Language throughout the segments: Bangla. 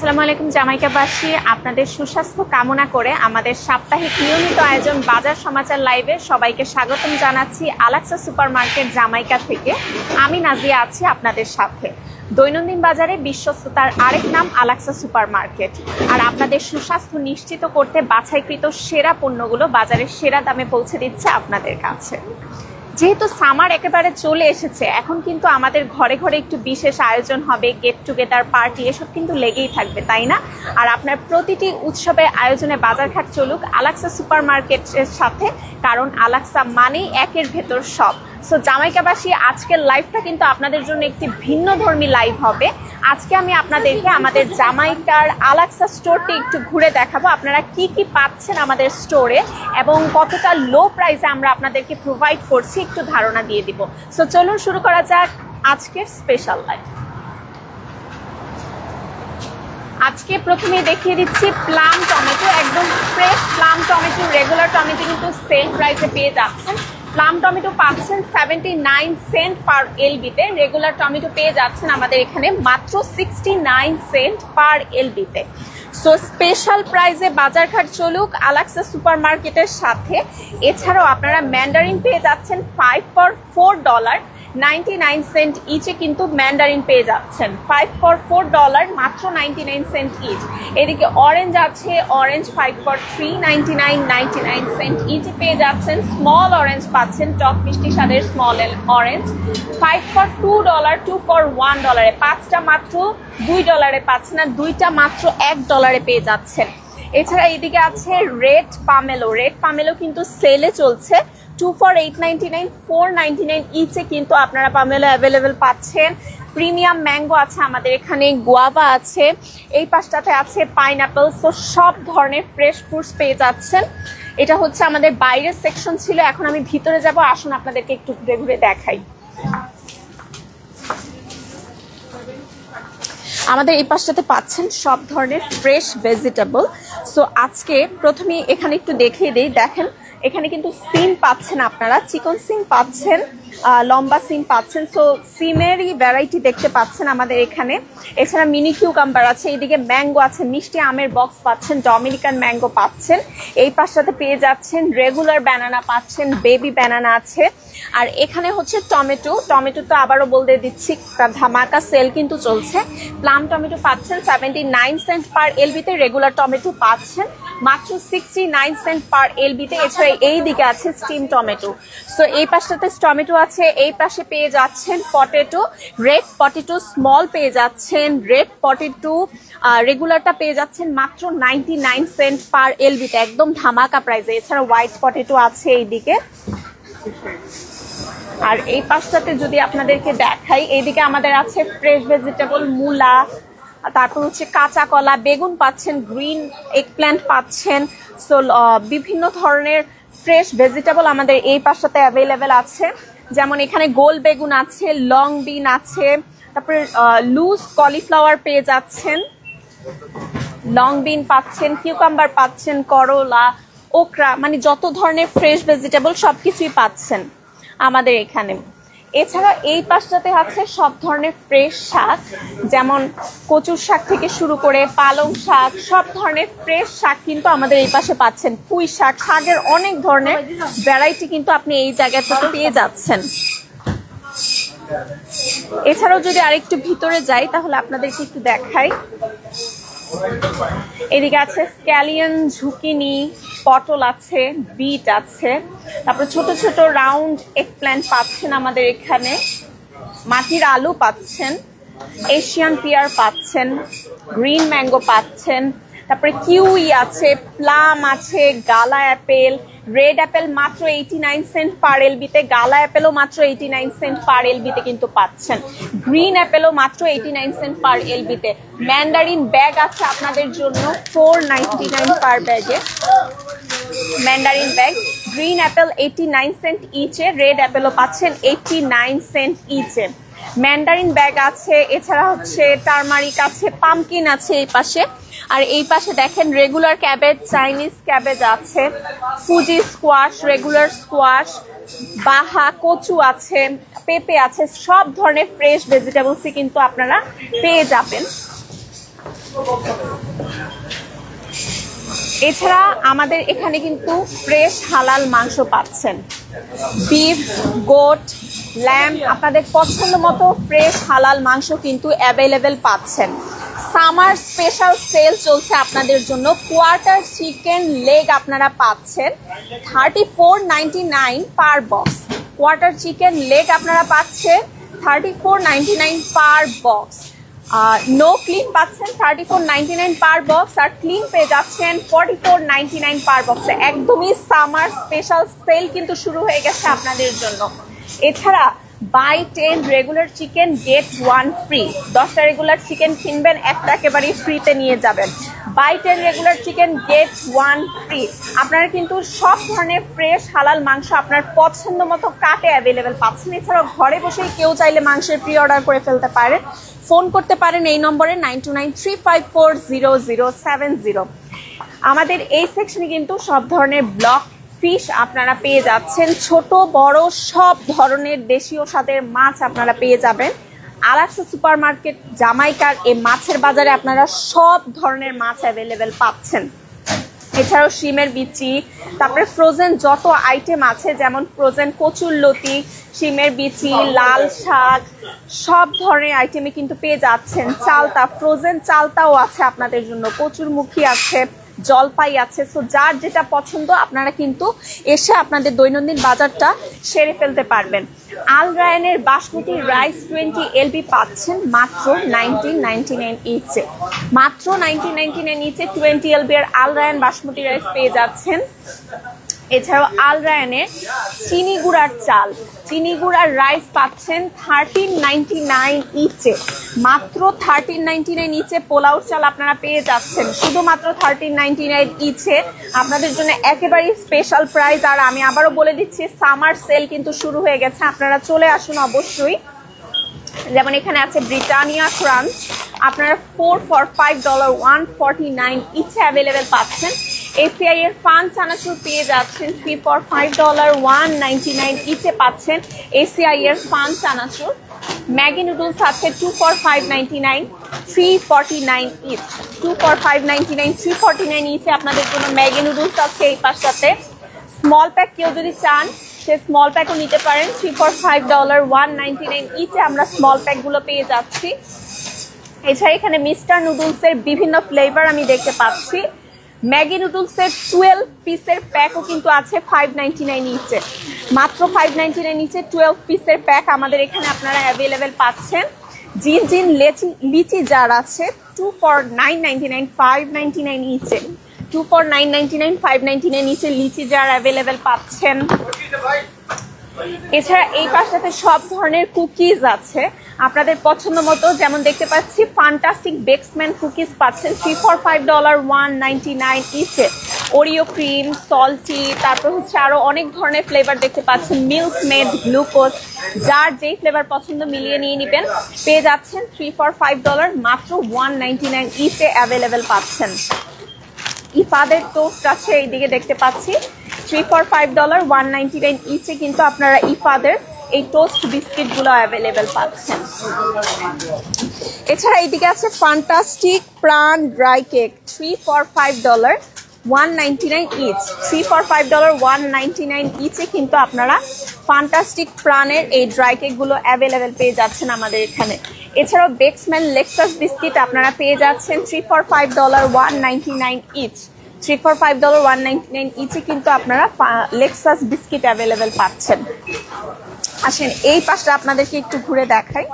আসসালামু আলাইকুম জামাইকাবাসী, আপনাদের সুস্বাস্থ্য কামনা করে আমাদের সাপ্তাহিক নিয়মিত আয়োজন বাজার সমাচার লাইভে সবাইকে স্বাগতম জানাচ্ছি আলাক্সা সুপার মার্কেট জামাইকা থেকে। আমি নাজিয়া আছি আপনাদের সাথে। দৈনন্দিন বাজারে বিশ্বস্ততার আরেক নাম আলাক্সা সুপার মার্কেট। আর আপনাদের সুস্বাস্থ্য নিশ্চিত করতে বাছাইকৃত সেরা পণ্যগুলো বাজারের সেরা দামে পৌঁছে দিচ্ছে আপনাদের কাছে। যেহেতু সামার একেবারে চলে এসেছে, এখন কিন্তু আমাদের ঘরে ঘরে একটু বিশেষ আয়োজন হবে, গেট টুগেদার, পার্টি, এসব কিন্তু লেগেই থাকবে, তাই না? আর আপনার প্রতিটি উৎসবে আয়োজনে বাজারঘাট চলুক আলাক্সা সুপার মার্কেটের সাথে, কারণ আলাক্সা মানেই একের ভেতর সব। সো জামাইকাবাসী, আজকের লাইভটা কিন্তু আপনাদের জন্য একটি ভিন্নধর্মী লাইভ হবে। আজকে আমি আপনাদেরকে আমাদের জামাইকার আলাক্সা স্টোরটি একটু ঘুরে দেখাবো, আপনারা কি কি পাচ্ছেন আমাদের স্টোরে এবং কতটা লো প্রাইসে আমরা আপনাদেরকে প্রোভাইড করছি একটু ধারণা দিয়ে দিব। সো চলুন শুরু করা যাক আজকের স্পেশাল লাইভ। আজকে প্রথমে দেখিয়ে দিচ্ছি প্লাম টমেটো, একদম fresh plum tomato. Regular tomato কিন্তু সেল প্রাইসে পেয়ে যাচ্ছেন। প্লাম টমেটো পাচ্ছেন 79 সেন্ট পার এলবিতে। রেগুলার টমেটো পেয়ে যাচ্ছেন আমাদের এখানে মাত্র 69 সেন্ট পার এলবিতে। সো স্পেশাল প্রাইসে বাজারঘাট চলুক আলাক্সা সুপার মার্কেটের সাথে। এছাড়াও আপনারা ম্যান্ডারিন পেয়ে যাচ্ছেন 5 for $4.99 ইচে কিন্তু ম্যান্ডারিন পেয়ে যাচ্ছেন 5 for $4 মাত্র 99 সেন্ট ইচ। এদিকে অরেঞ্জ আছে, অরেঞ্জ 5 for $3.99 ইচে পেয়ে যাচ্ছেন। স্মল অরেঞ্জ পাচ্ছেন, টক মিষ্টি স্বাদের স্মল অরেঞ্জ 5 for $2, 2 for $1, পাঁচটা মাত্র $2 পাচ্ছেন, আর দুইটা মাত্র $1 পেয়ে যাচ্ছেন। এছাড়া এদিকে আছে রেড পামেলো। রেড পামেলো কিন্তু সেলে চলছে 2 for $8.99, $4.99 ইচে কিন্তু আপনারা পামেলো অ্যাভেলেবেল পাচ্ছেন। প্রিমিয়াম ম্যাঙ্গো আছে আমাদের এখানে, গোয়াভা আছে, এই পাশটাতে আছে পাইনাপেল। তো সব ধরনের ফ্রেশ ফ্রুটস পেয়ে যাচ্ছেন। এটা হচ্ছে আমাদের বাইরের সেকশন ছিল, এখন আমি ভিতরে যাব, আসুন আপনাদেরকে একটু ঘুরে ঘুরে দেখাই। আমাদের এই পাশটাতে পাচ্ছেন সব ধরনের ফ্রেশ ভেজিটেবল। সো আজকে প্রথমে এখানে একটু দেখিয়ে দিই, দেখেন এখানে কিন্তু সিম পাচ্ছেন, আপনারা চিকন সিম পাচ্ছেন, লম্বা সিম পাচ্ছেন। সো সিমেরই ভ্যারাইটি দেখতে পাচ্ছেন আমাদের এখানে। এছাড়া মিনি কিউকাম্বার আছে, এইদিকে ম্যাঙ্গো আছে, মিষ্টি আমের বক্স পাচ্ছেন, ডমিনিকান ম্যাঙ্গো পাচ্ছেন। এই পাশটাতে পেয়ে যাচ্ছেন রেগুলার ব্যানানা পাচ্ছেন, বেবি ব্যানানা আছে। আর এখানে হচ্ছে টমেটো। টমেটো তো আবারও বলতে দিচ্ছি, ধামাকা সেল কিন্তু চলছে। প্লাম টমেটো পাচ্ছেন 79 সেন্ট পার এলবিতে। রেগুলার টমেটো পাচ্ছেন মাত্র 69 সেন্ট পার এলবিতে। এছাড়া এই দিকে আছে স্টিম টমেটো। সো এই পাশটাতে টমেটো আছে, এই পাশে পেয়ে যাচ্ছেন পটেটো, রেড পটেটো স্মল পেয়ে যাচ্ছেন, রেড পটেটো রেগুলারটা পেয়ে যাচ্ছেন মাত্র 99 সেন্ট পার এলবিতে, একদম ধামাকা প্রাইসে। এছাড়া হোয়াইট পটেটো আছে এইদিকে। আর এই পাশটাতে যদি আপনাদেরকে দেখাই, এইদিকে আমাদের আছে ফ্রেশ ভেজিটেবল, মূলা, তারপর হচ্ছে কাঁচা কলা, বেগুন পাচ্ছেন, গ্রিন এগ প্ল্যান্ট পাচ্ছেন। সো বিভিন্ন ধরনের ফ্রেশ ভেজিটেবল আমাদের এই পাশটাতে অ্যাভেলেবেল আছে। যেমন এখানে গোল বেগুন আছে, লং বিন আছে, তারপরে লুজ কলিফ্লাওয়ার পেয়ে যাচ্ছেন, লং বিন পাচ্ছেন, কিউকাম্বার পাচ্ছেন, করলা, ওকরা, মানে যত ধরনের ফ্রেশ ভেজিটেবল সবকিছুই পাচ্ছেন আমাদের এখানে। এছাড়া এই পাশটাতে আছে সব ধরনের ফ্রেশ শাক, যেমন কচুর শাক থেকে শুরু করে পালং শাক, সব ধরনের ফ্রেশ শাক কিন্তু আমাদের এই পাশে পাচ্ছেন। পুঁই শাক, শাকের অনেক ধরনের ভ্যারাইটি কিন্তু আপনি এই জায়গাটাতে পেয়ে যাচ্ছেন। এছাড়াও যদি আরেকটু ভিতরে যাই তাহলে আপনাদেরকে একটু দেখাই। এদিকে আছে স্ক্যালিয়ন, ঝুকিনি, পটল আছে, বিট আছে, তারপর ছোট ছোট রাউন্ড এগ প্ল্যান্ট পাচ্ছেন আমাদের এখানে, মাটির আলু পাচ্ছেন, এশিয়ান পিয়ার পাচ্ছেন, গ্রিন ম্যাঙ্গো পাচ্ছেন, তারপরে কিউই আছে, প্লাম আছে, গালা অ্যাপেল, রেড অ্যাপেল মাত্র 89 সেন্ট পার এলবিতে, গালা অ্যাপেলও মাত্র 89 সেন্ট পার এলবিতে কিন্তু পাচ্ছেন, গ্রিন অ্যাপেলও মাত্র 89 সেন্ট পার এলবিতে। ম্যান্ডারিন ব্যাগ আছে আপনাদের জন্য $4.99 পার ব্যাগে। Mandarin bag, green apple 89 cent ইচে, রেড অ্যাপেলও পাচ্ছেন 89 সেন্ট ইচে। ম্যান্ডারিন ব্যাগ আছে। এছাড়া হচ্ছে টারমারিক আছে, পামকিন আছে এই পাশে। আর এই পাশে দেখেন রেগুলার ক্যাবেজ, চাইনিজ ক্যাবেজ আছে, ফুজি স্কোয়াশ, রেগুলার স্কোয়াশ, বাহা কচু আছে, পেঁপে আছে, সব ধরনের ফ্রেশ ভেজিটেবলসই কিন্তু আপনারা পেয়ে যাবেন। এছাড়া আমাদের এখানে কিন্তু ফ্রেশ হালাল মাংস পাচ্ছেন, বিফ, গোট, ল্যাম্ব, আপনাদের পছন্দ মতো ফ্রেশ হালাল মাংস কিন্তু অ্যাভেলেবেল পাচ্ছেন। সামার স্পেশাল সেল চলছে আপনাদের জন্য। কোয়ার্টার চিকেন লেগ আপনারা পাচ্ছেন 34.99 পার বক্স। কোয়ার্টার চিকেন লেগ আপনারা পাচ্ছেন 34.99 পার বক্স। নো ক্লিন পাচ্ছেন 34.99 পার বক্স, আর ক্লিন পেয়ে যাচ্ছেন 44.99 পার বক্সে। একদমই সামার স্পেশাল সেল কিন্তু শুরু হয়ে গেছে আপনাদের জন্য। এছাড়া buy 10 regular chicken get 1 free. 10টা রেগুলার চিকেন কিনবেন, একটা একেবারেই ফ্রিতে নিয়ে যাবেন। Buy 10 regular chicken get 1 free. আপনারা কিন্তু সব ধরনের ফ্রেশ হালাল মাংস আপনার পছন্দ মতো কাটে অ্যাভেলেবেল পাচ্ছেন। এছাড়াও ঘরে বসেই কেউ চাইলে মাংসের প্রি অর্ডার করে ফেলতে পারেন। ফোন করতে পারেন এই নম্বরে 9293540070। আমাদের এই সেকশনে কিন্তু সব ধরনের ব্লক ফিশ আপনারা পেয়ে যাচ্ছেন। ছোট বড় সব ধরনের দেশীয় স্বাদের মাছ আপনারা পেয়ে যাবেন। আলাক্সা সুপার মার্কেট জামাইকার এই মাছের বাজারে আপনারা সব ধরনের মাছ অ্যাভেলেবেল পাচ্ছেন। এছাড়াও শিমের বিচি, তারপরে ফ্রোজেন যত আইটেম আছে, যেমন ফ্রোজেন কচুরলতি, শিমের বিচি, লাল শাক, সব ধরনের আইটেমে কিন্তু পেয়ে যাচ্ছেন। চালতা, ফ্রোজেন চালতাও আছে আপনাদের জন্য, কচুরমুখী আছে, জলপাই আছে। সো যার যেটা পছন্দ আপনারা কিন্তু এসে আপনাদের দৈনন্দিন বাজারটা সেরে ফেলতে পারবেন। আল রায়ানের বাসমতি রাইস 20 LB পাচ্ছেন মাত্র 1999 ইচে। মাত্র 1999 ইচে 20 LB এর আল রায়ান বাসমতি রাইস পেয়ে যাচ্ছেন। এছাড়াও আল রায়ানের চিনি গুঁড়ার চাল, চিনি গুঁড়ার রাইস পাচ্ছেন 1399 ইচে। মাত্র 1399 ইচে পোলাও চাল আপনারা পেয়ে যাচ্ছেন, শুধুমাত্র 1399 ইচে। আপনাদের জন্য একেবারেই স্পেশাল প্রাইস। আর আমি আবারও বলে দিচ্ছি, সামার সেল কিন্তু শুরু হয়ে গেছে, আপনারা চলে আসুন অবশ্যই। যেমন এখানে আছে ব্রিটানিয়া ক্রাঞ্চ, আপনারা 4 for $5 149 ইচে অ্যাভেলেবেল পাচ্ছেন। এসিআই এর ফান চানাচুর পেয়ে যাচ্ছেন 3 for $5 199 ইচে পাচ্ছেন এসিআই এর ফান চানাচুর। ম্যাগি নুডলস আছে 2 for $5.99 349 ইচ। 2 for $5.99 349 ইচে আপনাদের জন্য ম্যাগি নুডলস আছে। এই পাশটাতে স্মল প্যাক কেউ যদি চান সে স্মল প্যাকও নিতে পারেন। 3 for $5 199 ইচে আমরা স্মল প্যাকগুলো পেয়ে যাচ্ছি। এছাড়া এখানে মিস্টার নুডলসের বিভিন্ন ফ্লেভার আমি দেখতে পাচ্ছি। ম্যাগি নুডলসের 12 পিসের প্যাকও কিন্তু আছে 599 ইচে। মাত্র 599 ইচে 12 পিসের প্যাক আমাদের এখানে আপনারা অ্যাভেলেবেল পাচ্ছেন। জিন জিন লিচি জার আছে 2 for $9.99 599 ইচে। 2 for $9.99 599 ইচে লিচি জার অ্যাভেলেবেল পাচ্ছেন। এছাড়া এই পাশটাতে সব ধরনের কুকিজ আছে আপনাদের পছন্দ মতো। যেমন দেখতে পাচ্ছি ফ্যান্টাস্টিক বেকসম্যান কুকিজ পাচ্ছেন 3 for $5 199 ইচে। ওরিও ক্রিম, সল্টি, তারপর হচ্ছে আরো অনেক ধরনের ফ্লেভার দেখতে পাচ্ছেন। মিল্ক মেড, গ্লুকোজ, যার যেই ফ্লেভার পছন্দ মিলিয়ে নিয়ে নেবেন। পেয়ে যাচ্ছেন 3 for $5 মাত্র 199 ইচে অ্যাভেলেবেল পাচ্ছেন। ইফাদের টোস্ট আছে এইদিকে দেখতে পাচ্ছি 3 for $5 199 ইচে কিন্তু আপনারা ইফাদের এই টোস্ট বিস্কিটগুলো অ্যাভেলেবেল পাচ্ছেন। এছাড়া এইদিকে আছে fantastic Pran dry cake 3 for $5 199 each. 3 for $5 199 ইচে কিন্তু আপনারা ফ্যান্টাস্টিক প্রাণের এই ড্রাই কেকগুলো অ্যাভেলেবেল পেয়ে যাচ্ছেন আমাদের এখানে। এছাড়াও বেক্সম্যান লেক্সাস বিস্কিট আপনারা পেয়ে যাচ্ছেন 3 for $5 199 ইচ। 3 for $5 199 ইচে কিন্তু আপনারা লেক্সাস বিস্কিট অ্যাভেলেবেল পাচ্ছেন। আসেন এই পাশটা আপনাদেরকে একটু ঘুরে দেখাই।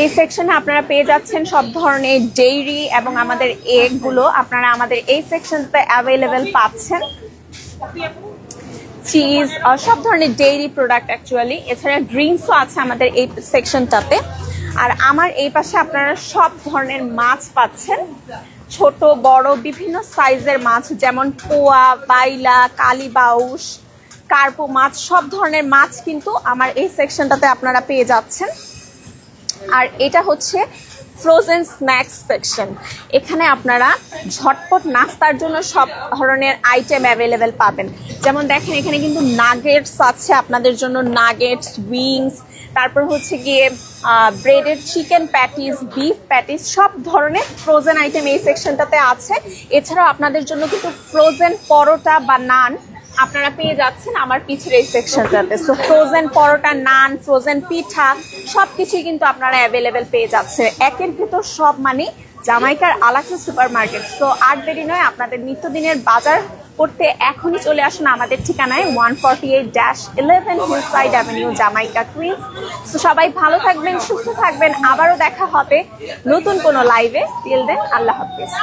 এই সেকশনে আপনারা পেয়ে যাচ্ছেন সব ধরনের ডেইরি এবং আমাদের এগ গুলো আপনারা আমাদের এই সেকশনতে অ্যাভেলেবেল পাচ্ছেন। চিজ, সব ধরনের ডেইরি প্রোডাক্ট অ্যাকচুয়ালি। এছাড়া ড্রিঙ্কসও আছে আমাদের এই সেকশনটাতে। আর আমার এই পাশে আপনারা সব ধরনের মাছ পাচ্ছেন, ছোট বড় বিভিন্ন সাইজের মাছ, যেমন পোয়া, বাইলা, কালীবাউস, কার্পো মাছ, সব ধরনের মাছ কিন্তু আমার এই সেকশনটাতে আপনারা পেয়ে যাচ্ছেন। আর এটা হচ্ছে ফ্রোজেন স্ন্যাক্স সেকশন। এখানে আপনারা ঝটপট নাস্তার জন্য সব ধরনের আইটেম অ্যাভেলেবেল পাবেন। যেমন দেখেন এখানে কিন্তু নাগেটস আছে আপনাদের জন্য, নাগেটস, উইংস, তারপর হচ্ছে গিয়ে braided chicken patties, beef patties, সব ধরনের ফ্রোজেন আইটেম এই সেকশনটাতে আছে। এছাড়াও আপনাদের জন্য কিন্তু ফ্রোজেন পরোটা বা নান আপনারা পেয়ে যাচ্ছেন আমার পিছের এই সেকশনটাতে। সো ফ্রোজেন পরোটা, নান, ফ্রোজেন পিঠা সবকিছুই কিন্তু আপনারা অ্যাভেলেবেল পেয়ে যাচ্ছে একের ভেতর সব, মানে জামাইকার আলাক্সা সুপার মার্কেট। সো আর দেরি নয়, আপনাদের নিত্যদিনের বাজার করতে এখনই চলে আসুন আমাদের ঠিকানায় 148-11 হিলসাইড অ্যাভিনিউ, জামাইকা কুইন্স। তো সবাই ভালো থাকবেন, সুস্থ থাকবেন, আবারও দেখা হবে নতুন কোনো লাইভে। টিল দেন, আল্লাহ হাফেজ।